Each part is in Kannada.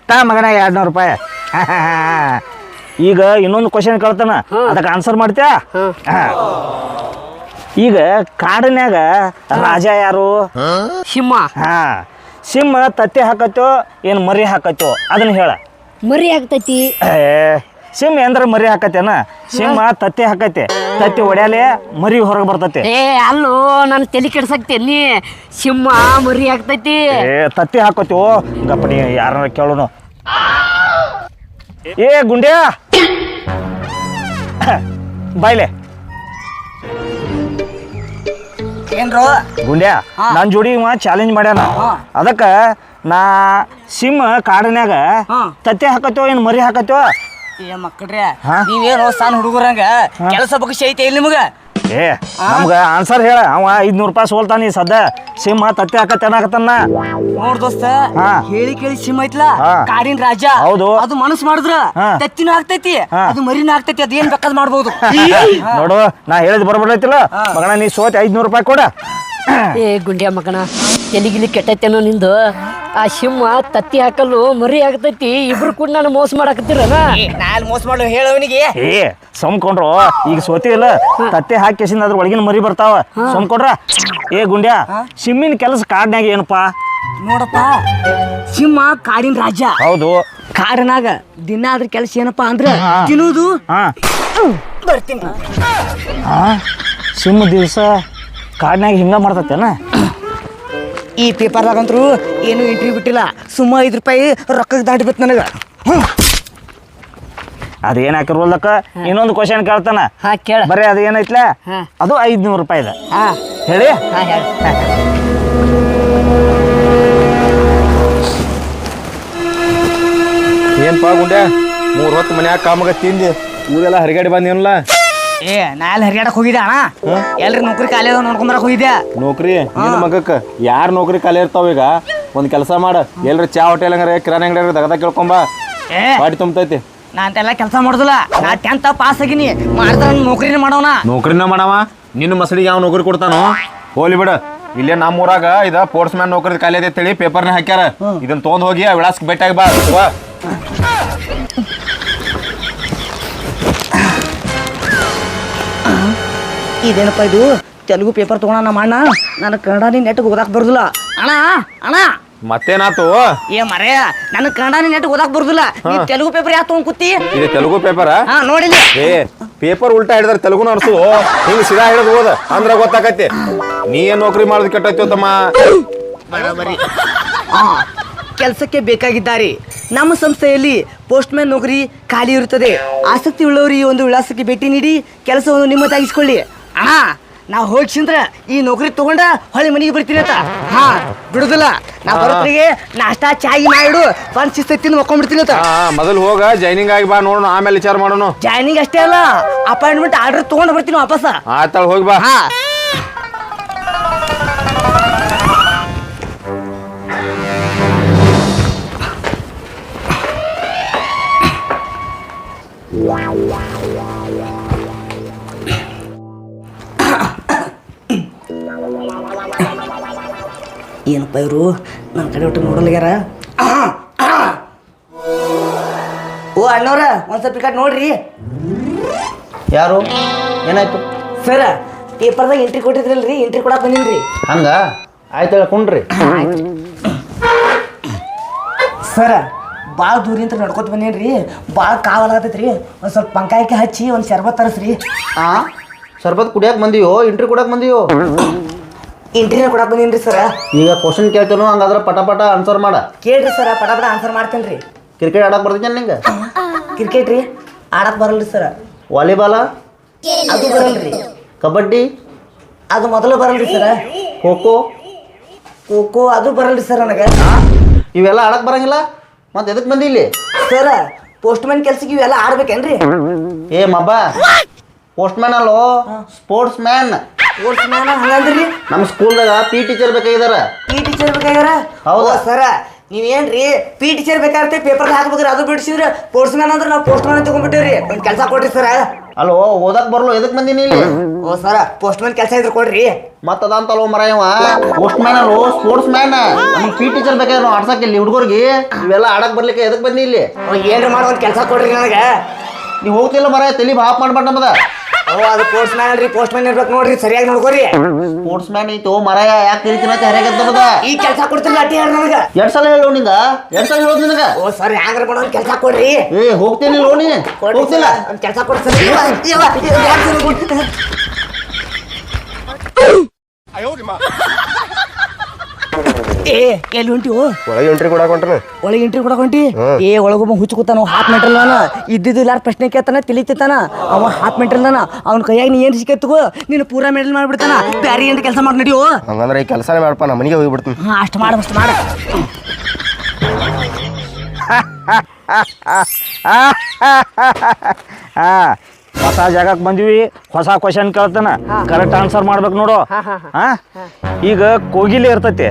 ತಾ ಮಗನ 200 ರೂಪಾಯಿ. ಈಗ ಇನ್ನೊಂದು ಕ್ವಶನ್ ಕೇಳ್ತಾನ, ಅದಕ್ಕೆ ಆನ್ಸರ್ ಮಾಡ್ತೀಯ? ಈಗ ಕಾಡಿನ್ಯಾಗ ರಾಜ ಯಾರು? ಸಿಂಹ. ಹಾ, ಸಿಂಹ ತತ್ತಿ ಹಾಕತ್ತೋ ಏನು ಮರಿ ಹಾಕತ್ತೋ ಅದನ್ನ ಹೇಳ. ಮರಿ ಆಗ್ತೈತಿ. ಸಿಂಹ ಎಂದ್ರ ಮರಿ ಹಾಕತ್ತೇನ? ಸಿಂಹ ತತ್ತಿ ಹಾಕತ್ತೆ, ತತ್ತಿ ಒಡ್ಯಾಲೆ ಮರಿ ಹೊರಗೆ ಬರ್ತೈತಿ. ಅಲ್ಲೋ ನಾನು ತಲೆ ಕೆಡ್ಸಕ್ತೇನಿ. ಸಿಂಹ ಮರಿ ಆಗ್ತೈತಿ. ತತ್ತಿ ಹಾಕತ್ತೋ ಗಪ್ಪಡಿ ಯಾರ ಕೇಳೋನು. ಗುಂಡ್ಯಾ ಬಾಯ್ಲೆ. ಏನ್ರೋ ಗುಂಡ್ಯಾ ನನ್ನ ಜೋಡಿ ಇವ ಚಾಲೆಂಜ್ ಮಾಡ್ಯಾನ. ಅದಕ್ಕೆ ನಾ ಸಿಂಹ ಕಾಡಿನ್ಯಾಗ ತತ್ತಿ ಹಾಕತ್ತೋ ಏನು ಮರಿ ಹಾಕತ್ತೋ? ಮಕ್ಕಳ್ರೆ ನೀವೇನು ಸಣ್ಣ ಹುಡುಗರಂಗ ಕೆಲಸ ಬಗ್ಗೆ ಐತೆ ಇಲ್ಲಿ ನಿಮಗ? ನಮ್ಗ ಆನ್ಸರ್ ಹೇಳ. ಅವ 500 ರೂಪಾಯಿ ಸೋಲ್ತಾನ. ಈ ಸದ್ದ ಸಿಂಹ ತತ್ತಿ ಹಾಕತ್ತೇನಾಗತ್ತನ್ನ ನೋಡ್ ದೋಸ್ತ, ಹೇಳಿ ಕೇಳಿ ಸಿಂಹ ಐತ್ಲಾ ಕಾಡಿನ ರಾಜ. ಹೌದು. ಅದು ಮನಸ್ಸು ಮಾಡಿದ್ರ ತತ್ತಿನೂ ಆಗ್ತೈತಿ, ಅದು ಮರಿನೂ ಆಗ್ತೈತಿ. ಅದೇನ್ ಬೇಕಾದ್ ಮಾಡ್ಬೋದು. ನೋಡು, ನಾ ಹೇಳಿದ್ ಬರ್ಬಿಡೈತಿಲ್ಲ ಮಗನ. ನೀ ಸೋತಿ 500 ರೂಪಾಯಿ ಕೊಡ. ಗುಂಡ್ಯಾ ಮಗನ, ಎಲಿಗಿಲಿ ಕೆಟ್ಟೈತೇನೋ ನಿಂದು. ಆ ಸಿಂಹ ತತ್ತಿ ಹಾಕಲು ಮರಿ ಆಗ್ತೈತಿ, ಇಬ್ರು ಕೂಡ ನಾನು ಮೋಸ ಮಾಡಾಕತ್ತೀರನ? ನಾಲ್ ಮೋಸ ಮಾಡ್ಲು ಹೇಳವನಿಗೆ. ಸೋಮ್ಕೊಂಡ್ರು. ಈಗ ಸೋತಿ ಇಲ್ಲ, ತತ್ತಿ ಹಾಕಿಸಿಂದ ಅದ್ರ ಒಳಗಿನ ಮರಿ ಬರ್ತಾವ. ಸೋಮ್ಕೊಂಡ್ರ. ಗುಂಡ್ಯಾ, ಸಿಂಹಿನ ಕೆಲಸ ಕಾಡ್ನ್ಯಾಗ ಏನಪ್ಪಾ? ನೋಡಪ್ಪ, ಸಿಂಹ ಕಾಡಿನ ರಾಜ. ಹೌದು. ಕಾಡಿನಾಗ ದಿನ ಅದ್ರ ಕೆಲಸ ಏನಪ್ಪಾ ಅಂದ್ರ ತಿನ್ನುವುದು. ಬರ್ತೀನಿ. ಸಿಂಹ ದಿವಸ ಕಾಡ್ನ್ಯಾಗ ಹಿಂಗ ಮಾಡ್ತೇನ? ಈ ಪೇಪರ್ದಾಗಂತ್ರು ಏನು ಎಂಟ್ರಿ ಬಿಟ್ಟಿಲ್ಲ. ಸುಮ್ಮ 5 ರೂಪಾಯಿ ರೊಕ್ಕಕ್ಕೆ ದಾಟಿಬಿಟ್ಟು ನನಗ. ಅದೇನ್ ಹಾಕಿರೋಲ್ಲಕ್ಕ. ಇನ್ನೊಂದು ಕ್ವಶನ್ ಕೇಳ್ತಾನ, ಬರೀ ಅದು ಏನೈತ್ಲ ಅದು 500 ರೂಪಾಯಿ ಇದೆ. ಹೇಳಿ. ಏನ್ಪಾ ಗುಂಡ್ಯಾ, 3 ಹೊತ್ತು ಮನ್ಯಾಗ ಕಾಮಗ ತಿಂದಿ ಊರೆಲ್ಲ ಹರಿಗಾಡಿ ಬಂದೇನಲ್ಲ? ನಾ ಎಲ್ಲಿ ಹರಿಯಾಡಕ್ ಹೋಗಿದ್ದೆ ಅಣ್ಣ. ಎಲ್ರಿ ನೌಕರಿ ಖಾಲಿ ಅದ ನೋಡ್ಕೊಂಬರಕ್ ಹೋಗಿದ್ದೆ. ನೌಕರಿ ನಿನ್ನ ಮಗಕ್ಕ ಯಾರು ನೌಕರಿ ಖಾಲಿ ಇರ್ತಾವ? ಈಗ ಒಂದ್ ಕೆಲಸ ಮಾಡ, ಎಲ್ರಿ ಚಾ ಹೋಟೆಲ್ ಹಂಗಾರ ಕಿರಾಣಿ ಅಂಗಡಿ ದಗದ ಕೇಳ್ಕೊಂಬ, ಪಾಟಿ ತುಂಬತೈತಿ. ನಾ ಅಂತೆಲ್ಲ ಕೆಲಸ ಮಾಡುದಿಲ್ಲ. ನಾ 10th ಪಾಸ್ ಆಗಿನಿ. ಮಾಡ್ತಾರ ನೌಕರಿನ ಮಾಡೋಣ. ನೌಕರಿನ ಮಾಡವ? ನಿನ್ನ ಮಸಳಿಗೆ ಯಾವ ನೌಕರಿ ಕೊಡ್ತಾನೋ? ಹೋಲಿ ಬಿಡ. ಇಲ್ಲೇ ನಮ್ಮ ಊರಾಗ ಇದ ಸ್ಪೋರ್ಟ್ಸ್ ಮ್ಯಾನ್ ನೌಕರಿ ಖಾಲಿ ಅದ ಅಂತೇಳಿ ಪೇಪರ್ನ ಹಾಕ್ಯಾರ. ಇದನ್ನ ತೊಗೊಂಡ್ ಹೋಗಿ ಆ ವಿಳಾಸಕ್ಕೆ ಭೇಟಿಯಾಗಿ ಬಾ. ಇದೇನಪ್ಪ ಇದು? ತೆಲುಗು ಪೇಪರ್ ತಗೋಣ ಅಣ್ಣ. ನನಗೆ ಕನ್ನಡನೇ ನೆಟ್ಗೆ ಓದಾಕ್ ಬರುದಿಲ್ಲ. ಅಣ್ಣ ಅಣ್ಣ ಮತ್ತೇನಾತು? ಮರೆಯ, ನನಗೆ ಕನ್ನಡನೇ ನೆಟ್ಗೆ ಓದಾಕ್ ಬರುದಿಲ್ಲ. ನೀ ತೆಲುಗು ಪೇಪರ್ ಯಾಕೆ ತಗೊಂಡ್ ಕೂತಿ? ಇದು ತೆಲುಗು ಪೇಪರ್? ನೋಡಿಲ್ಲ. ಪೇಪರ್ ಉಲ್ಟಾ ಹಿಡಿದ್ರೆ ತೆಲುಗು ಅನ್ಸು. ಹಿಂಗ್ ಸಿಧಾ ಹಿಡಿದು ಓದ ಅಂದ್ರ ಗೊತ್ತಾಕತಿ. ನೀ ಏನ್ ನೌಕರಿ ಮಾಡೋದು ಕೆಟ್ಟೈತಿ ತಮ್ಮ? ಕೆಲಸಕ್ಕೆ ಬೇಕಾಗಿದ್ದಾರೆ. ನಮ್ಮ ಸಂಸ್ಥೆಯಲ್ಲಿ ಪೋಸ್ಟ್ ಮ್ಯಾನ್ ನೌಕರಿ ಖಾಲಿ ಇರುತ್ತದೆ. ಆಸಕ್ತಿ ಉಳ್ಳವರು ಈ ಒಂದು ವಿಳಾಸಕ್ಕೆ ಭೇಟಿ ನೀಡಿ ಕೆಲಸವನ್ನು ನಿಮ್ಮದಾಗಿಸ್ಕೊಳ್ಳಿ. ಅಣ್ಣ, ನಾವು ಹೋಗ್ಸಿಂದ್ರ ಈ ನೌಕರಿ ತಗೊಂಡ ಹೊಳೆ ಮನೆಗೆ ಬರ್ತೀನಿ ಅಂತ. ಬಿಡುದಿಲ್ಲ. ನಾ ಬರೋತ್ರಿಗೆ ನಾಷ್ಟಾ ಚಾಯಿ ಮಾಡಿಡು, ಬಂದು ಶಿಸ್ತೈತಿ ಮಕ್ಕೊಂಡ್ಬಿಡ್ತೀನಿ ಅಂತ. ಮೊದಲು ಹೋಗ ಜಾಯ್ನಿಂಗ್ ಆಗಿ ಬಾ, ನೋಡೋಣ, ಆಮೇಲೆ ವಿಚಾರ ಮಾಡೋಣ. ಜಾಯ್ನಿಂಗ್ ಅಷ್ಟೇ ಅಲ್ಲ, ಅಪಾಯಿಂಟ್ಮೆಂಟ್ ಆರ್ಡರ್ ತಗೊಂಡು ಬರ್ತೀನಿ ವಾಪಸ್. ಆಯ್ತಾಳ, ಹೋಗಿ ಬಾ. ಏನಪ್ಪ ಇವರು ನನ್ನ ಕಡೆ ಒಟ್ಟು ನೋಡಲ್ಗ್ಯಾರ? ಓ ಅಣ್ಣವ್ರ, ಒಂದು ಸ್ವಲ್ಪ ಟಿಕೆಟ್ ನೋಡ್ರಿ. ಯಾರು? ಏನಾಯ್ತು? ಸರ್, ಪೇಪರ್ದಾಗ ಎಂಟ್ರಿ ಕೊಟ್ಟಿದ್ರಲ್ರಿ, ಎಂಟ್ರಿ ಕೊಡಕ್ಕೆ ಬಂದಿನ್ರಿ. ಹಂಗ ಆಯ್ತು, ಹೇಳ್ಕೊಂಡ್ರಿ. ಸರ್, ಭಾಳ ದೂರಿಂದ ನಡ್ಕೊತ ಬಂದೇನ್ರಿ. ಭಾಳ ಕಾವಲಾಗತೈತ್ರಿ. ಒಂದು ಸ್ವಲ್ಪ ಪಂಕಾಯಕ್ಕೆ ಹಚ್ಚಿ ಒಂದು ಶರ್ಬತ್ ತರಿಸ್ರಿ. ಸರ್ಬತ್ ಕುಡಿಯಕ್ಕೆ ಬಂದೀವೋ ಎಂಟ್ರಿ ಕೊಡಕ್ಕೆ ಬಂದೀವೋ? ಎಂಟ್ರಿನ ಕೊಡಕ್ಕೆ ಬಂದೀನಿ ಸರ. ಈಗ ಕ್ವಶನ್ ಕೇಳ್ತೇನೋ, ಹಂಗಾದ್ರೆ ಪಟ ಪಟ ಆನ್ಸರ್ ಮಾಡ. ಕೇಳ್ರಿ ಸರ, ಪಟ ಪಟ ಆನ್ಸರ್ ಮಾಡ್ತೇನೆ ರೀ. ಕ್ರಿಕೆಟ್ ಆಡಕ್ಕೆ ಬರ್ತೈತೆ ನಿಂಗೆ? ಕ್ರಿಕೆಟ್ ರೀ ಆಡಕ್ಕೆ ಬರಲ್ರಿ ಸರ. ವಾಲಿಬಾಲ? ಅದು ಬರಲ್ರಿ. ಕಬಡ್ಡಿ? ಅದು ಮೊದಲು ಬರಲ್ರಿ ಸರ. ಖೋ ಖೋ? ಖೋ ಅದು ಬರಲ್ರಿ ಸರ್ ನನಗೆ. ಇವೆಲ್ಲ ಆಡಕ್ಕೆ ಬರಂಗಿಲ್ಲ? ಮತ್ತೆ ಎದಕ್ಕೆ ಬಂದಿ ಇಲ್ಲಿ? ಸರ, ಪೋಸ್ಟ್ ಮ್ಯಾನ್ ಕೆಲ್ಸಕ್ಕೆ ಇವೆಲ್ಲ ಆಡ್ಬೇಕೇನ್ರಿ? ಮಬ್ಬ, ಪೋಸ್ಟ್ ಮ್ಯಾನ್ ಅಲ್ಲೋ, ಸ್ಪೋರ್ಟ್ಸ್ ಮ್ಯಾನ್. ಸ್ಪೋರ್ಟ್ಸ್ ಮ್ಯಾನ್ ಹಂಗಂದ್ರಿ? ನಮ್ಮ ಸ್ಕೂಲ್ದಾಗ ಪಿ ಟೀಚರ್ ಬೇಕಾಗಿದಾರ. ಪಿ ಟೀಚರ್ ಬೇಕಾಗ್ಯಾರ? ಹೌದಾ ಸರ? ನೀವೇನ್ರಿ ಪಿ ಟೀಚರ್ ಬೇಕಾಗುತ್ತೆ ಪೇಪರ್ ಹಾಕ್ಬೇಕ್ರಿ, ಅದು ಬಿಡಿಸಿದ್ರೆ ಸ್ಪೋರ್ಟ್ಸ್ ಮ್ಯಾನ್ ಅಂದ್ರೆ ನಾವು ಪೋಸ್ಟ್ ಮ್ಯಾನ್ ತಗೊಂಡ್ಬಿಟ್ಟಿವ್ರಿ. ಒಂದು ಕೆಲಸ ಕೊಡ್ರಿ ಸರ. ಅಲ್ಲೋ ಓದಕ್ ಬರ್ಲು ಎದಕ್ ಬಂದಿನಿ ಇಲ್ಲಿ ಓ ಸರ ಪೋಸ್ಟ್ ಮ್ಯಾನ್ ಕೆಲಸ ಇದ್ರೆ ಕೊಡ್ರಿ. ಮತ್ತದಂತಲ್ವ ಮರ ಇವ ಪೋಸ್ಟ್ ಮ್ಯಾನ್ ಅಲ್ಲೋ ಸ್ಪೋರ್ಟ್ಸ್ ಮ್ಯಾನ್. ನಮ್ಗೆ ಪಿ ಟೀಚರ್ ಬೇಕಾದ್ರೆ ನಾವು ಆಡ್ಸಕ್ಕೆ ಇಲ್ಲಿ ಹುಡುಗರಿಗೆ ಇವೆಲ್ಲ ಆಡಕ್ ಬರ್ಲಿಕ್ಕೆ ಎದಕ್ ಬಂದಿ ಇಲ್ಲಿ? ಏನ್ರಿ ಮಾಡೋ ಒಂದು ಕೆಲಸ ಕೊಡ್ರಿ ನನಗೆ. ನೀವು ಹೋಗ್ತಿಲ್ಲ ಮರ ತಲೆ ಭಾಪ್ ಮಾಡ್ಬೇಡ ನಮ್ಮದ. ಓ ಅದು ಪೋಸ್ಟ್ ಮ್ಯಾನ್ ಅಲ್ರಿ, ಪೋಸ್ಟ್ ಮ್ಯಾನ್ ಇರ್ಬೇಕು ನೋಡ್ರಿ, ಸರಿಯಾಗಿ ನೋಡ್ಕೋರಿ. ಸ್ಪೋರ್ಟ್ಸ್ ಮ್ಯಾನ್ ಐತೋ ಮರ ಯಾಕೆ ತಿಳ್ತೀನಿ ಅಂತ ಹರಿಯಾಗತ್ತದ. ಈ ಕೆಲಸ ಕೊಡ್ತಿಲ್ಲ ಅಟ್ಟಿ ಹೇಳಿ ನನಗೆ. 2 ಸಲ ಹೇಳು ನಿಂಗ, 2 ಸಲ ಹೇಳೋದು ನಿನಗ. ಓ ಸರ್ ಹ್ಯಾಂಗ್ರ ಮಾಡೋ ಒಂದು ಕೆಲಸ ಕೊಡ್ರಿ. ಹೋಗ್ತೀನಿ ಲೋಣಿ ಹೋಗ್ತಿಲ್ಲ. ಒಂದು ಕೆಲಸ ಕೊಡ್ತೀನಿ. ಏ ಎಲ್ಲಿ ಹೊಂಟಿವು? ಒಳಗೆ ಎಂಟ್ರಿ ಕೊಡಾಕ ಹೊಂಟ್ರ. ಒಳಗೆ ಎಂಟ್ರಿ ಕೊಡಕ್ ಹೊಂಟಿ? ಏ ಒಳಗೊಬ್ಬ ಹುಚ್ಚು ಕೂತಾನ, ಹಾಫ್ ಮೀಟರ್ ನಾನು ಇದ್ದಿದ್ದು ಇಲ್ಲಾರ ಪ್ರಶ್ನೆ ಕೇಳ್ತಾನ, ತಿಳಿತಾನ ಅವ. ಹಾಫ್ ಮೀಟರ್ ಅವ್ನ ಕೈಯಾಗ ನೀ ಏನ್ ಸಿಕ್ಕತ್ತು ನೀನು ಪೂರಾ ಮೆಡಲ್ ಮಾಡ್ಬಿಡ್ತಾನ. ಬ್ಯಾರಿ ಏನ್ ಕೆಲಸ ಮಾಡಿ ನಡಿಯೋ. ಹಂಗಂದ್ರೆ ಈ ಕೆಲಸನೇ ಮಾಡಪ್ಪ, ನಮ್ಮ ಮನೆಗೆ ಹೋಗ್ಬಿಡ್ತೀನಿ. ಹಾ ಅಷ್ಟು ಮಾಡ ಅಷ್ಟು ಮಾಡ. ಹೊಸ ಜಾಗಕ್ಕೆ ಬಂದಿವಿ, ಹೊಸ ಕ್ವಶನ್ ಕೇಳ್ತಾನ, ಕರೆಕ್ಟ್ ಆನ್ಸರ್ ಮಾಡ್ಬೇಕು ನೋಡು. ಹಾ ಈಗ ಕೋಗಿಲೆ ಇರ್ತೈತಿ,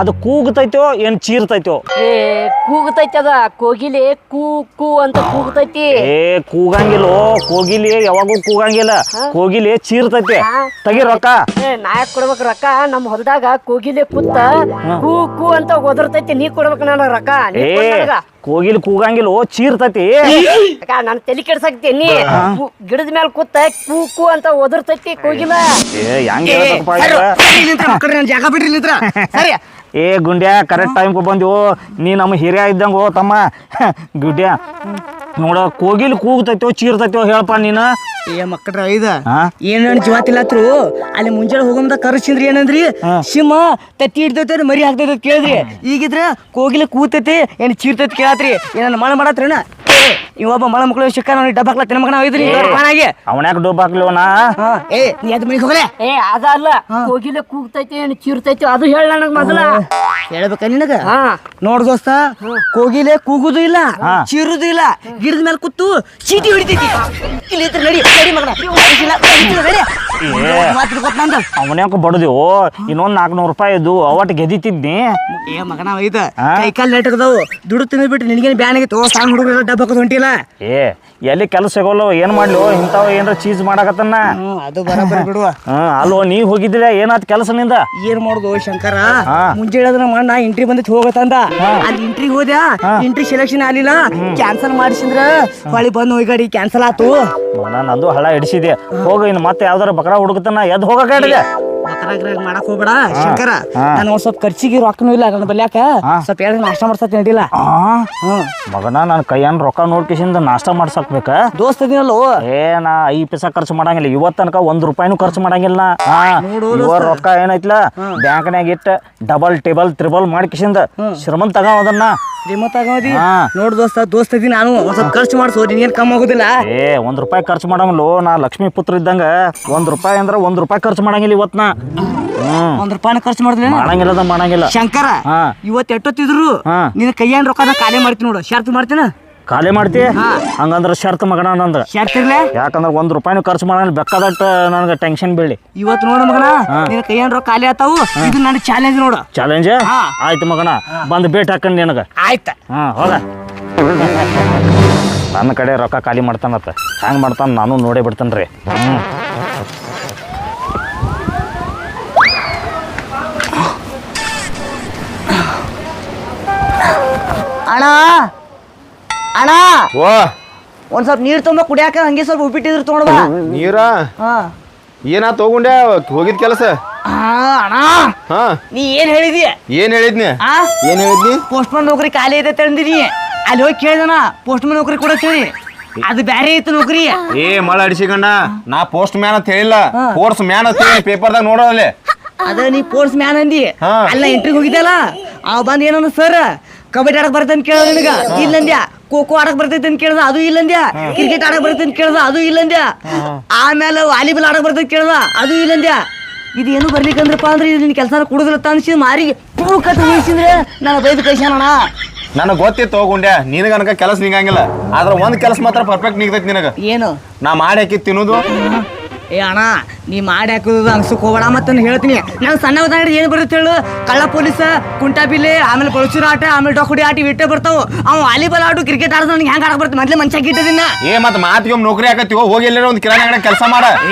ಅದು ಕೂಗ್ತೈತೋ ಏನ್ ಚೀರ್ತೈತೋ? ಏ ಕೂಗ್ತೈತಿ ಅದ ಕೋಗಿಲೆ, ಕೂ ಕೂ ಅಂತ ಕೂಗ್ತೈತಿ. ಏ ಕೂಗಂಗಿಲ್ಲೋ, ಕೋಗಿಲೆ ಯಾವಾಗೂ ಕೂಗಂಗಿಲ್ಲ, ಕೋಗಿಲೆ ಚೀರ್ತೈತಿ. ತೆಗಿ ರೊಕ್ಕ. ಏ ನಾಯಕ್ ಕೊಡ್ಬೇಕು ರೊಕ್ಕ. ನಮ್ಮ ಹೊಲದಾಗ ಕೋಗಿಲೆ ಕೂತ ಕೂ ಕೂ ಅಂತ ಒದರ್ತೈತಿ, ನೀ ಕೊಡ್ಬೇಕು ನನಗ ರೊಕ್ಕ. ನೀ ಏ ಕೊಡ್ ನನಗ. ಕೋಗಿಲೆ ಕೂಗಂಗಿಲ್ಲೋ, ಚೀರ್ತೈತಿ. ನನ್ ತಲೆ ಕೆಡ್ಸಾಕ್ತಿ ನೀ. ಗಿಡದ ಮೇಲೆ ಕೂತ ಕೂ ಕೂ ಅಂತ ಒದರ್ತೈತಿ ಕೋಗಿಲ. ಏ ಹೆಂಗ್ ಹೇಳ್ಬೇಕಪ್ಪ ಈಗ? ನನ್ ಜಾಗ ಬಿಡ್ರಿ ನಿಂತ್ರ. ಸರಿ ಏ ಗುಂಡ್ಯಾ, ಕರೆಕ್ಟ್ ಟೈಮ್ಗೆ ಬಂದಿವು. ನೀ ನಮ್ಮ ಹಿರಿಯ ಇದ್ದಂಗ ತಮ್ಮ. ಗುಡ್ಡ್ಯಾ ನೋಡ, ಕೋಗಿಲ್ ಕೂಗ್ತೈತೋ ಚೀರ್ತೈತೋ ಹೇಳಪ್ಪ ನೀನು. ಏ ಮಕ್ಕಳ್ರ ಏನ್ ಜೀವಾತಿಲ್ಲತ್ರು ಅಲ್ಲಿ ಮುಂಜಾನೆ ಹೋಗಂದ ಕರ್ಸಿಂದ್ರಿ ಏನಂದ್ರಿ? ಸಿಂಹ ತತ್ತಿ ಹಿಡ್ತೈತೆ ಮರಿ ಹಾಕ್ತೈತೆ ಕೇಳಿದ್ರಿ. ಈಗಿದ್ರ ಕೋಗಿಲೆ ಕೂತೈತಿ ಏನ್ ಚೀರ್ತೈತಿ ಕೇಳತ್ರಿ. ಏನ ಮಳ ಮಾಡತ್ರಿನ? ಇವೊಬ್ಬ ಮಳ ಮಕ್ಕಳು ಶಿಕ್ಕ ಡಬ್ಬ ಹಾಕ್ಲತ್ತಿನ ಮಗನ ಒಯ್ದ್ರಿ ಅವನ್ಯಾಕ ಡಬ್ಬ ಹಾಕ್ಲಿವನಾ? ಏ ನೀ ಅದ್ ಮನಿಗೆ ಹೋಗಲೇ. ಏ ಅದ ಅಲ್ಲ, ಕೋಗಿಲೆ ಕೂಗ್ತೈತಿ ಏನ್ ಚೀರ್ತೈತಿ ಅದು ಹೇಳ ನನಗ್ ಮೊದಲ. ಹೇಳ್ಬೇಕ ನಿನಗ? ನೋಡ್ ದೋಸ್ತ, ಕೋಗಿಲೆ ಕೂಗುದು ಇಲ್ಲ, ಚೀರುದು ಇಲ್ಲ, ಗಿಡದ ಮೇಲೆ ಕೂತು ಚೀಟಿ ಹೊಡಿತೈತಿ. ಇಲ್ಲಿ ನಡಿ ನಡಿ ಮಗನ. ಅವನ್ಯಾಕ ಬಡದೇವು? ಇನ್ನೊಂದ್ 400 ರೂಪಾಯಿ ಇದ್ದು ಅವಟ್ ಗೆದಿತಿದ್ನಿ. ಏ ಮಗನ ಒಯ್ದ ಕೈ ಕಾಲ್ ನೆಟ್ಟಗದವು, ದುಡ್ಡು ತಿಂದ್ಬಿಟ್ಟು ನಿನಗೇನು ಬ್ಯಾನ್ ಆಗಿತ್ತು. ಸಣ್ಣ ಹುಡುಗರು ಡಬ್ಬ ಹಾಕೋದು ಹೊಂಟಿಲ್ಲ. ಏ ಎಲ್ಲಿ ಕೆಲಸ ಸಿಗೋಲ್ಲ, ಏನ್ ಮಾಡ್ಲು ಇಂಥವ್ ಏನ್ರ ಚೀಸ್ ಮಾಡಕತ್ತನ್ನ. ಅದು ಬರಬರಿ ಬಿಡುವ. ಅಲ್ವೋ ನೀ ಹೋಗಿದ್ದಿಲ್ಲ, ಏನಾತ್ ಕೆಲಸ ನಿಂದ? ಏನ್ ಮಾಡುದು ಶಂಕರ, ಮುಂಜಾನೆ ನಮ್ಮ ಅಣ್ಣ ಎಂಟ್ರಿ ಬಂದಿತ್ತು ಹೋಗತ್ತಂದ. ಅಲ್ಲಿ ಎಂಟ್ರಿ ಹೋದ್ಯಾ, ಎಂಟ್ರಿ ಸೆಲೆಕ್ಷನ್ ಆಗ್ಲಿಲ್ಲ, ಕ್ಯಾನ್ಸಲ್ ಮಾಡಿಸಿದ್ರ ಹೊಳಿ ಬಂದು ಹೋಗಿ ಗಾಡಿ ಕ್ಯಾನ್ಸಲ್ ಆತು. ನಂದು ಹಳ ಹಿಡಿಸಿದೆ. ಹೋಗ ಇನ್ನು ಮತ್ತೆ ಯಾವ್ದಾರ ಬಕರ ಹುಡುಕತನ ಎದ್ ಹೋಗಕ ಹೇಳಿದೆ. ಮಾಡಕ್ ಹೋಗ್ಬೇಡ ಶಂಕರ. ನಾನು ಒಂದ್ ಸ್ವಲ್ಪ ಖರ್ಚಿಗೆ ರೊಕ್ಕನೂ ಇಲ್ಲ ನನ್ನ ಬಲ್ಯಾಕ. ಸ್ವಲ್ಪ ಹೇಳಿ ನಾಷ್ಟ ಮಾಡ್ಸಕ್ ನಡಿಲ್ಲ ಮಗನ. ನನ್ನ ಕೈಯನ್ ರೊಕ್ಕ ನೋಡ್ಕಿಸಿಂದ ನಾಷ್ಟ ಮಾಡ್ಸಕ್ಬೇಕ ದೋಸ್ತ ದಿನಲ್ಲೋ. ಏ ನಾ 5 ಪೈಸಾ ಖರ್ಚು ಮಾಡಂಗಿಲ್ಲ. ಇವತ್ ತನಕ 1 ರೂಪಾಯಿನೂ ಖರ್ಚು ಮಾಡಂಗಿಲ್ಲ. ಇವ ರೊಕ್ಕ ಏನೈತ್ಲ ಬ್ಯಾಂಕ್ನ್ಯಾಗ ಇಟ್ಟ ಡಬಲ್ ಟೇಬಲ್ ತ್ರಿಬಲ್ ಮಾಡ್ಕಿಸಿಂದ ಶ್ರೀಮಂತ ಅದನ್ನ ಶ್ರೀಮಂತ ಆಗದಿ. ನೋಡ್ ದೋಸ್ತ ದಿನ ನಾನು ಒಂದ್ ಸ್ವಲ್ಪ ಖರ್ಚು ಮಾಡ್ಸೋ, ನಿನ್ಗೇನ್ ಕಮ್ಮಿ ಆಗುದಿಲ್ಲ. ಏ 1 ರೂಪಾಯಿ ಖರ್ಚು ಮಾಡಂಗಿಲ್ಲ. ನಾ ಲಕ್ಷ್ಮೀ ಪುತ್ರ ಇದ್ದಂಗ 1 ರೂಪಾಯಿ ಅಂದ್ರ 1 ರೂಪಾಯಿ ಖರ್ಚು ಮಾಡಂಗಿಲ್ಲ ಇವತ್ನ. 1 ರೂಪಾಯಿ ಖರ್ಚು ಮಾಡಿದ್ರೆ ಮಾಡಂಗಿಲ್ಲ ಶಂಕರ. ಇವತ್ತು ಎಷ್ಟೊತ್ತಿದ್ರು ನಿನ್ನ ಕೈಯನ್ ರೊಕ್ಕ ಖಾಲಿ ಮಾಡ್ತೀನಿ ನೋಡು. ಶರ್ತ್ ಮಾಡ್ತೀನ. ಖಾಲಿ ಮಾಡ್ತಿ? ಹಂಗಂದ್ರ ಶರ್ತ್ ಮಗನ ನಂದ. ಶರ್ತ್ ಇರ್ಲೆ? ಯಾಕಂದ್ರ 1 ರೂಪಾಯಿನೂ ಖರ್ಚು ಮಾಡಂಗಿಲ್ಲ. ಬೆಕ್ಕದಟ್ಟ ನನಗೆ ಟೆನ್ಷನ್ ಬೀಳಿ. ಇವತ್ತು ನೋಡು ಮಗನ, ನಿನ್ನ ಕೈಯನ್ ರೊಕ್ಕ ಖಾಲಿ ಆತಾವು. ಇದು ನನ್ನ ಚಾಲೆಂಜ್ ನೋಡು. ಚಾಲೆಂಜ್ ಆಯ್ತು ಮಗನ, ಬಂದು ಭೇಟಿ ಹಾಕಂಡ್ ನಿನಗ. ಆಯ್ತ ಹೋಗ. ನನ್ನ ಕಡೆ ರೊಕ್ಕ ಖಾಲಿ ಮಾಡ್ತಾನತ್ತ. ಹ್ಯಾಂಗ ಮಾಡ್ತಾನ ನಾನು ನೋಡೇ ಬಿಡ್ತೇನ್ರಿ. ಅಣ್ಣ ಅಣ್ಣ, ಓ ಒಂದ್ ಸ್ವಲ್ಪ ನೀರ್ ತುಂಬ ಕುಡಿಯಾಕ. ಹಂಗೆ ಸ್ವಲ್ಪ ಉಪ್ಪಿಟ್ಟಿದ್ರು ತಗೊಂಡ್ಬಾ. ನೀರ ಏನಾ ತಗೊಂಡೆ ಹೋಗಿದ್ ಕೆಲಸ? ಅಣ್ಣ ಹಾ ನೀ ಏನ್ ಹೇಳಿದಿ? ಏನ್ ಹೇಳಿದ್ನಿ? ಏನ್ ಹೇಳಿದ್ನಿ? ಪೋಸ್ಟ್ ಮ್ಯಾನ್ ನೌಕರಿ ಖಾಲಿ ಐತೆ ಅಂದಿನಿ. ಅಲ್ಲಿ ಹೋಗಿ ಕೇಳಿದನ ಪೋಸ್ಟ್ ಮ್ಯಾನ್ ನೌಕರಿ ಕೊಡತ್ತೀವಿ. ಅದು ಬ್ಯಾರೆ ಐತಿ ನೌಕರಿ. ಏ ಮಳ ಅಡಿಸಿಕಂಡ, ನಾ ಪೋಸ್ಟ್ ಮ್ಯಾನ್ ಅಂತ ಹೇಳಿಲ್ಲ, ಫೋರ್ಸ್ ಮ್ಯಾನ್ ಅಂತ ಹೇಳಿ ಪೇಪರ್ದಾಗ ನೋಡೋದಲ್ಲಿ. ಅದ ನೀ ಪೋಸ್ಟ್ ಮ್ಯಾನ್ ಅಂದಿ. ಅಲ್ಲ ಎಂಟ್ರಿಗೆ ಹೋಗಿದ್ದಲ್ಲ, ಅವ್ ಬಂದ್ ಏನಂದ ಸರ್ ಕಬಡ್ಡಿ ಆಡಕ್ ಬರ್ತೈತೆ ಅಂತ ಕೇಳೋದು ನಿನಗ. ಇಲ್ಲಂದ್ಯಾ. ಖೋ ಖೋ ಆಡಕ್ ಬರ್ತೈತೆ ಅಂತ ಕೇಳ್ದ, ಅದು ಇಲ್ಲಂದ್ಯಾ. ಕ್ರಿಕೆಟ್ ಆಡಕ್ ಬರ್ತೈತೆ ಅಂತ ಕೇಳ್ದ, ಅದು ಇಲ್ಲಂದ್ಯಾ. ಆಮೇಲೆ ವಾಲಿಬಾಲ್ ಆಡಕ್ ಬರ್ತೈತೆ ಕೇಳ್ದ, ಅದು ಇಲ್ಲಂದ್ಯಾ. ಇದು ಏನು ಬರ್ಲಿಕ್ಕಂದ್ರಪ್ಪ ಅಂದ್ರೆ ಇದು ನಿನ್ ಕೆಲಸ ಕೊಡುದಿಲ್ಲ ಅನ್ಸಿ ಮಾರಿಗೆ ಪೂಕತ್ ವಹಿಸಿದ್ರೆ ನಾನು ಬೈದು ಕಳ್ಸ್ಯಾನಣ್ಣ. ನನಗೆ ಗೊತ್ತಿತ್ತು ಹೋಗುಂಡ್ಯಾ, ನಿನಗನಕ ಕೆಲಸ ನಿಂಗಂಗಿಲ್ಲ. ಆದ್ರೆ ಒಂದ್ ಕೆಲಸ ಮಾತ್ರ ಪರ್ಫೆಕ್ಟ್ ನಿಗ್ತೈತಿ ನಿನಗ. ಏನು? ನಾ ಮಾಡಿ ಹಾಕಿ ತಿನ್ನೋದು ಏ ಅಣ್ಣ ನೀ ಮಾಡಿ ಹಾಕೋದು ಅನ್ಸಕ್ ಹೋಗೋಣ ಮತ್ತೆ ಹೇಳ್ತೀನಿ ನಾನು ಸಣ್ಣ ಉದಾಹರಣೆ ಏನು ಬರುತ್ತೆ ಹೇಳು ಕಳ್ಳ ಪೊಲೀಸ ಕುಂಟಾಬಿಲೆ ಆಮೇಲೆ ಪೊಲೀಸರ ಆಟ ಆಮೇಲೆ ಡೊಕುಡಿ ಆಟ ಇಟ್ಟೆ ಬರ್ತಾವ ಅವ ವಾಲಿಬಾಲ್ ಆಟು ಕ್ರಿಕೆಟ್ ಆಡೋದು ನನಗೆ ಹೆಂಗೆ ಆಡಕ್ ಬರ್ತದೆ ಮೊದಲೇ ಮನುಷ್ಯ ಗಿಟ್ಟದಿನ ಮತ್ತೆ ಮಾತಿಗೆ ಒಮ್ಮೆ ನೌಕರಿ ಹಾಕತ್ತೀವೋ ಹೋಗಿ ಎಲ್ಲಾರ ಒಂದು ಕಿರಾಣಿ ಅಂಗಡಿ ಕೆಲಸ ಮಾಡ.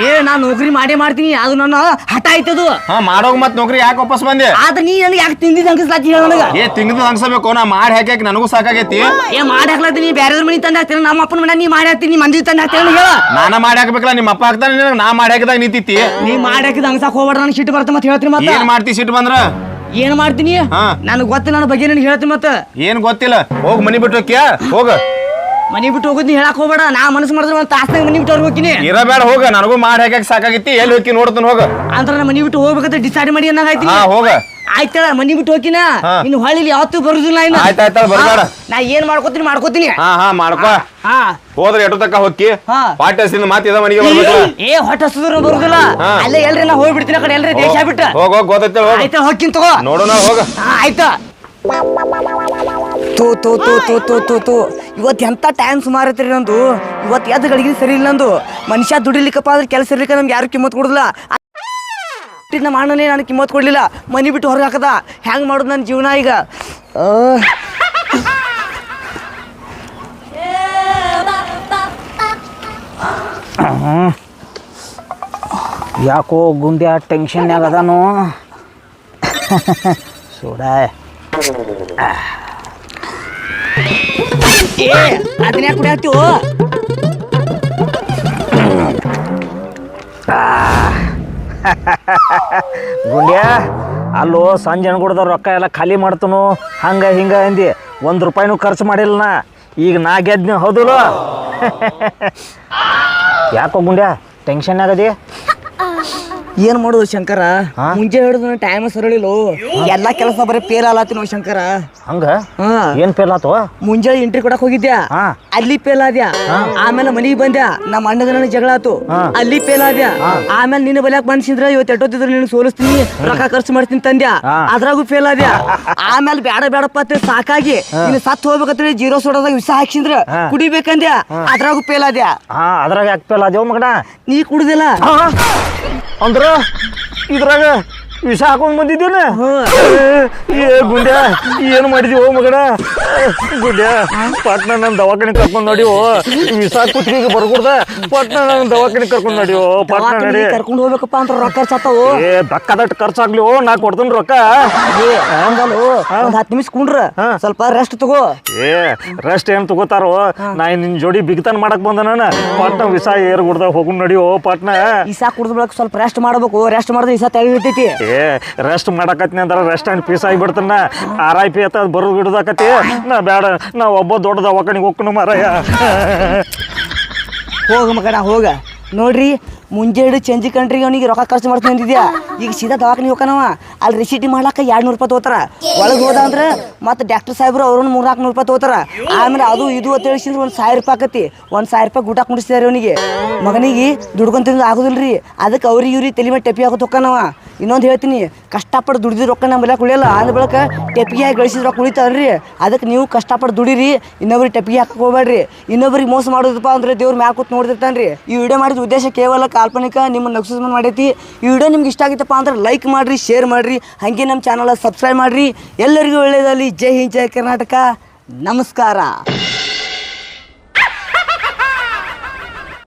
ನಾನು ನೌಕರಿ ಮಾಡೇ ಮಾಡ್ತೀನಿ ಅದು ನನ್ನ ಹಠ ಆಯ್ತದು. ಮಾಡೋಗ ಮತ್ತೆ ನೌಕರಿ ಯಾಕೆ ವಾಪಸ್ ಬಂದೆ? ಆದ್ರೆ ನೀ ನನಗೆ ಯಾಕೆ ತಿಂದಿದ್ದು ಅನ್ಸ್ಲಾತಿ ಹೇಳ ನನಗೆ. ತಿಂಗದ ಅನ್ಸಬೇಕು, ನಾ ಮಾಡಿ ಹಾಕಿ ನನಗೂ ಸಾಕಾಗೈತಿ. ಮಾಡಿ ಹಾಕ್ಲಾತೀನಿ ಬೇರೆದ್ರ ಮನೆ ತಂದು ಹಾಕ್ತೀನಿ, ನಮ್ಮ ಅಪ್ಪನ ಮನೆ ನೀ ಮಾಡಿ ಹಾಕ್ತೀನಿ, ಮಂದಿ ತಂದು ಹಾಕ್ತೀನಿ ಹೇಳ. ನಾನ ಮಾಡಿ ಹಾಕ್ಬೇಕಲ್ಲ, ನಿಮ್ಮ ಅಪ್ಪ ಹಾಕ್ತಾನೆ, ನಾ ಮಾಡಿ ಹಾಕಿದಾಗ ನಿಂತಿತ್ತಿ. ನೀ ಮಾಡಿ ಹಾಕಿದ ಹಂಗಸಾಕ್ ಹೋಗ್ಬೇಡ, ನನಗೆ ಸಿಟ್ಟು ಬರುತ್ತೆ ಮತ್ತೆ ಹೇಳ್ತೀನಿ. ಮತ್ತೆ ಏನ್ ಮಾಡ್ತಿ ಸಿಟ್ಟು ಬಂದ್ರ? ಏನ್ ಮಾಡ್ತೀನಿ ನನಗೆ ಗೊತ್ತಿಲ್ಲ, ನನ್ನ ಬಗ್ಗೆ ನನಗೆ ಹೇಳ್ತೀನಿ. ಮತ್ತೆ ಏನ್ ಗೊತ್ತಿಲ್ಲ, ಹೋಗ್ ಮನಿ ಬಿಟ್ಟು ಹೋಗ್ಯಾ? ಹೋಗ ಮನಿ ಬಿಟ್ಟು ಹೋಗೋದ್ ನೀ ಹೇಳಕ್ ಹೋಗ್ಬೇಡ. ನಾ ಮನಸ್ಸು ಮಾಡಿದ್ರೆ ಒಂದು ತಾಸ್ನಾಗ ಮನಿ ಬಿಟ್ಟು ಹೋಗ್ತೀನಿ. ಇರಬೇಡ, ಹೋಗ. ನನಗೂ ಮಾಡಿ ಹಾಕಕ್ ಸಾಕಾಗಿತ್ತಿ, ಎಲ್ಲಿ ಹೋಗಿ ನೋಡ್ತಾನ ಹೋಗ. ಅಂದ್ರೆ ನಾ ಮನಿ ಬಿಟ್ಟು ಹೋಗ್ಬೇಕಂತ ಡಿಸೈಡ್ ಮಾಡಿ ಅನ್ನಂಗಾಯ್ತೀನಿ. ಹೋಗ ಆಯ್ತಳ, ಮನಿ ಬಿಟ್ಟು ಹೋಗಿನ ಇನ್ನು ಹೊಳ್ಳಿ ಯಾವತ್ತೂ ಬರುದಿಲ್ಲ. ಆಯ್ತಾಯ್ತ ಬರ್ಬೇಡ, ನಾ ಏನ್ ಮಾಡ್ಕೋತೀನಿ. ಮಾಡ್ಕೋ. ಹೋದ್ರೆ ಎಟು ತಕ್ಕ ಹೋಗಿ ಪಾಠದಿಂದ ಮಾತಿದ ಮನೆಗೆ ಬರ್ಬೇಕು. ಹೊಟ್ಟೆ ಹಸಿದ್ರು ಬರುದಿಲ್ಲ. ಅಲ್ಲೇ ಎಲ್ರಿ ನಾ ಹೋಗ್ಬಿಡ್ತೀನಿ, ಆ ಕಡೆ ಎಲ್ರಿ ದೇಶ ಬಿಟ್ಟು. ಹೋಗ ಗೊತ್ತೈತೆ, ಆಯ್ತ ಹೋಗ್ತೀನಿ ತಗೋ. ನೋಡೋಣ ಹೋಗ. ಆಯ್ತಾ ತೋ ಇವತ್ತು ಎಂತ ಟೈಮ್ ಸುಮಾರು ಐತ್ರಿ ನಂದು. ಇವತ್ತು ಎದ್ದು ಗಳಿಗೆ ಸರಿ ಇಲ್ಲ ನಂದು. ಮನುಷ್ಯ ದುಡಿಲಿಕ್ಕಪ್ಪ ಅಂದ್ರೆ ಕೆಲಸ ಇರ್ಲಿಕ್ಕೆ ನಮ್ಗೆ ಯಾರು ಕಿಮ್ಮತ್ ಕೊಡುದಿಲ್ಲ. ನಮ್ಮ ಅಣ್ಣನೇ ನನಗೆ ಕಿಮ್ಮತ್ ಕೊಡ್ಲಿಲ್ಲ, ಮನಿ ಬಿಟ್ಟು ಹೊರಗೆ ಹಾಕದ. ಹೆಂಗ್ ಮಾಡೋದು ನನ್ನ ಜೀವನ ಈಗ? ಯಾಕೋ ಗುಂಡ್ಯಾ ಟೆನ್ಷನ್ಯಾಗ ಅದಾನು. ಸೋಡಾ ಅದನ್ನ ಕುಡಿ ಹಾಕ್ತೀವೋ? ಗುಂಡ್ಯಾ ಅಲ್ಲೋ ಸಂಜೆ ಅನ್ಕೊಡ್ದವ್ರು ರೊಕ್ಕ ಎಲ್ಲ ಖಾಲಿ ಮಾಡ್ತನು ಹಂಗ ಹಿಂಗ ಅಂದಿ. 1 ರೂಪಾಯಿನೂ ಖರ್ಚು ಮಾಡಿಲ್ಲ ನಾ. ಈಗ ನಾ ಗೆದ್ನಿ ಹೌದಲ್ಲ? ಯಾಕೋ ಗುಂಡ್ಯಾ ಟೆನ್ಷನ್ ಆಗದಿ? ಏನ್ ಮಾಡೋದು ಶಂಕರ, ಮುಂಜೆ ಹಿಡಿದು ಟೈಮ್ ಸರಳಿಲ್ಲ. ಎಲ್ಲಾ ಕೆಲಸ ಬರೀ ಫೇಲ್ ಆಲಾತಿ ನಾವು ಶಂಕರ. ಹಂಗ ಏನ್ ಫೇಲ್ ಆತು? ಮುಂಜಾನೆ ಎಂಟ್ರಿ ಕೊಡಕ್ ಹೋಗಿದ್ಯಾ, ಅಲ್ಲಿ ಫೇಲ್ ಆದ್ಯಾ. ಆಮೇಲೆ ಮನಿಗೆ ಬಂದ್ಯಾ, ನಮ್ಮ ಅಣ್ಣಗ ನನಗೆ ಜಗಳ ಆತು, ಅಲ್ಲಿ ಫೇಲ್ ಆದ್ಯಾ. ಆಮೇಲೆ ನಿನ್ನ ಬಲ್ಯಾಕ್ ಮನ್ಸಿದ್ರ ಇವತ್ತು ಎಟ್ಟೋತಿದ್ರು ನಿನ್ನ ಸೋಲಿಸ್ತೀನಿ, ರೊಕ್ಕ ಖರ್ಚು ಮಾಡ್ತೀನಿ ತಂದ್ಯಾ, ಅದ್ರಾಗೂ ಫೇಲ್ ಆದ್ಯಾ. ಆಮೇಲೆ ಬೇಡಪ್ಪ ಅಂತ ಸಾಕಾಗಿ ನೀನು ಸತ್ ಹೋಗ್ಬೇಕಂತ ಜೀರೋ ಸೋಡಾದಾಗ ವಿಷ ಹಾಕ್ಸಿದ್ರ ಕುಡಿಬೇಕಂದ್ಯಾ, ಅದ್ರಾಗೂ ಫೇಲ್ ಆದ್ಯಾ. ಅದ್ರಾಗ ಯಾಕೆ ಫೇಲ್ ಆದ್ಯೋ ಮಗನ? ನೀ ಕುಡುದಿಲ್ಲ ಅಂದ್ರ ಇದ್ರಾಗ ವಿಷ ಹಾಕೊಂಡ್ ಬಂದಿದ್ದೇನೆ. ಗುಂಡ್ಯಾ ಏನು ಮಾಡಿದೀವೋ ಮಗನ? ಗುಂಡ್ಯಾ ಪಟ್ನ ನನ್ನ ದವಾಖಾನೆ ಕರ್ಕೊಂಡ್ ನೋಡಿವೋ, ವಿಷ ಕುತ್ತಿಗೆ ಬರ್ಕೊಡ್ದ. ಪಟ್ನ ನನ್ನ ದವಾಖಾನೆ ಕರ್ಕೊಂಡ್ ನೋಡಿವೋ, ಪಟ್ನ ನಡಿ. ಕರ್ಕೊಂಡು ಹೋಗ್ಬೇಕಪ್ಪ ಅಂತ ರೊಕ್ಕ ಖರ್ಚಾತಾವು. ಬೆಕ್ಕದಟ್ಟು ಖರ್ಚಾಗ್ಲಿ, ನಾ ಕೊಡ್ತೀನಿ ರೊಕ್ಕ. ಒಂದ್ 10 ನಿಮಿಷ ಕುಂಡ್ರ, ಸ್ವಲ್ಪ ರೆಸ್ಟ್ ತಗೋ. ರೆಸ್ಟ್ ಏನ್ ತಗೋತಾರೋ? ನಾ ನಿನ್ ಜೋಡಿ ಬಿಗ್ತಾನ ಮಾಡಕ್ ಬಂದ ನಾನು. ಪಟ್ನ ವಿಷ ಏರ್ ಗುಡ್ದ ಹೋಗುನ್ ನಡಿಯೋ ಪಟ್ನ. ವಿಷ ಕುಡ್ದ ಬಳಕ ಸ್ವಲ್ಪ ರೆಸ್ಟ್ ಮಾಡ್ಬೇಕು. ರೆಸ್ಟ್ ಮಾಡಿದ್ರೆ ವಿಷ ತೆಗಿ ಇರ್ತೈತಿ. ರೆಸ್ಟ್ ಮಾಡಕತ್ನಿ ಅಂದ್ರೆ ರೆಸ್ಟ್ ಅಂಡ್ ಪೀಸ್ ಆಗಿಬಿಡ್ತಾನ. RIP ಅಂತ ಬರೋ ಬಿಡದಾಕತಿ. ನಾ ಬೇಡ, ನಾ ಒಬ್ಬ ದೊಡ್ಡ ದವಾಖಾನಿಗೆ ಹೋಗ್ಕನು ಮಾರಾಯ. ಹೋಗ ಮಗನ ಹೋಗ. ನೋಡ್ರಿ ಮುಂಜಾನೆ ಚಂಜಿ ಕಂಡ್ರಿಗೆ ಅವನಿಗೆ ರೊಕ್ಕ ಖರ್ಚು ಮಾಡ್ತೀನಿ ಅಂತಿದ್ಯಾ, ಈಗ ಸೀದಾ ದವಾಖಾನಿಗೆ ಹೋಗ್ಕನವ. ಅಲ್ಲಿ ರಿಸಿಟಿ ಮಾಡ್ಲಾಕ 200 ರೂಪಾಯಿ ತಗೋತಾರ. ಒಳಗೆ ಹೋದ ಅಂದ್ರೆ ಮತ್ತೆ ಡಾಕ್ಟರ್ ಸಾಹೇಬ್ರು ಅವ್ರನ್ನ 300-400 ರೂಪಾಯಿ ತಗೋತಾರ. ಆಮೇಲೆ ಅದು ಇದು ಅಂತ ಹೇಳಿಸಿದ್ರೆ 1000 ರೂಪಾಯಿ ಆಕತಿ. 1000 ರೂಪಾಯಿ ಊಟ ಕುಡಿಸ್ತಾರೆ ಅವನಿಗೆ. ಮಗನಿಗೆ ದುಡ್ಕೊಂತಿಂದ ಆಗೋದಿಲ್ರಿ, ಅದಕ್ಕೆ ಅವ್ರಿಗೆ ಇವ್ರಿಗೆ ತಲೆ ಮೇಲೆ ಟೆಪಿ ಹಾಕೋದು ಹೋಗ್ಕನವ. ಇನ್ನೊಂದು ಹೇಳ್ತೀನಿ, ಕಷ್ಟಪಟ್ಟು ದುಡಿದ ರೊಕ್ಕ ನಮ್ಮ ಬೆಲೆ ಉಳಿಯಲ್ಲ. ಅಂದ ಬಳಕ ಟೆಪಿಗೆ ಹಾಕಿ ಗಳಿಸಿದ ರೊಕ್ಕ ಉಳಿತಾವಲ್ರಿ. ಅದಕ್ಕೆ ನೀವು ಕಷ್ಟಪಟ್ಟು ದುಡಿರಿ, ಇನ್ನೊಬ್ರಿಗೆ ಟೆಪಿಗೆ ಹಾಕಕ್ಕೆ ಹೋಗ್ಬೇಡ್ರಿ. ಇನ್ನೊಬ್ರಿಗೆ ಮೋಸ ಮಾಡೋದಪ್ಪ ಅಂದ್ರೆ ದೇವ್ರ ಮ್ಯಾಲ ಕೂತ್ ನೋಡ್ತಿರ್ತಾನೆ ರೀ. ಈ ವಿಡಿಯೋ ಮಾಡಿದ ಉದ್ದೇಶ ಕೇವಲ ಕಾಲ್ಪನಿಕ, ನಿಮ್ಮ ನಗ್ಸೋದು ಮಾಡೈತಿ. ಈ ವಿಡಿಯೋ ನಿಮ್ಗೆ ಇಷ್ಟ ಆಗಿತ್ತಪ್ಪ ಅಂದ್ರೆ ಲೈಕ್ ಮಾಡಿರಿ, ಶೇರ್ ಮಾಡಿರಿ, ಹಾಗೆ ನಮ್ಮ ಚಾನಲ್ ಸಬ್ಸ್ಕ್ರೈಬ್ ಮಾಡಿರಿ. ಎಲ್ಲರಿಗೂ ಒಳ್ಳೆಯದಲ್ಲಿ. ಜೈ ಹಿಂದ್, ಜೈ ಕರ್ನಾಟಕ. ನಮಸ್ಕಾರ.